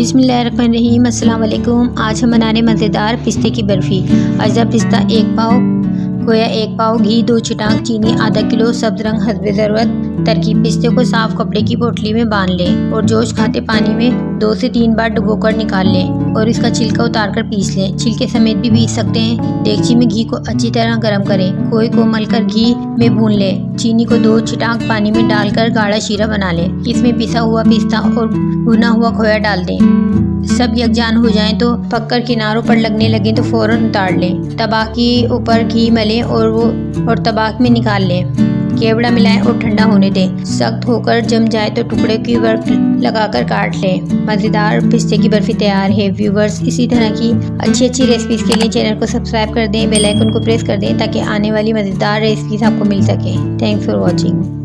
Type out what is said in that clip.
बिस्मिल्लाहिर्रहमानिर्रहीम अस्सलाम वालेकुम। आज हम बनाने मज़ेदार पिस्ते की बर्फ़ी। अजदा पिस्ता 1 पाव, खोया 1 पाव, घी 2 चटाक, चीनी आधा किलो, सब्ज़ रंग हस्बे ज़रूरत। तरकीब: पिस्ते को साफ़ कपड़े की पोटली में बांध लें और जोश खाते पानी में 2 से 3 बार डुबोकर निकाल लें और इसका छिलका उतारकर पीस लें। छिलके समेत भी पीस सकते हैं। देगची में घी को अच्छी तरह गर्म करें। खोए को मलकर घी में भून लें। चीनी को 2 चटाक पानी में डालकर गाढ़ा शीरा बना लें। इसमें पिसा हुआ पिस्ता और भुना हुआ खोया डाल दें। सब यकजान हो जाएं तो पककर किनारों पर लगने लगे तो फ़ौरन उतार लें। तबाक के ऊपर घी मलें और तबाक में निकाल लें। केवड़ा मिलाएं और ठंडा होने दें। सख्त होकर जम जाए तो टुकड़े की वर्क लगाकर काट लें। मज़ेदार पिस्ते की बर्फ़ी तैयार है। व्यूवर्स, इसी तरह की अच्छी रेसिपीज़ के लिए चैनल को सब्सक्राइब कर दें, बेल आइकन को प्रेस कर दें ताकि आने वाली मज़ेदार रेसिपीज़ आपको मिल सकें। Thanks for watching.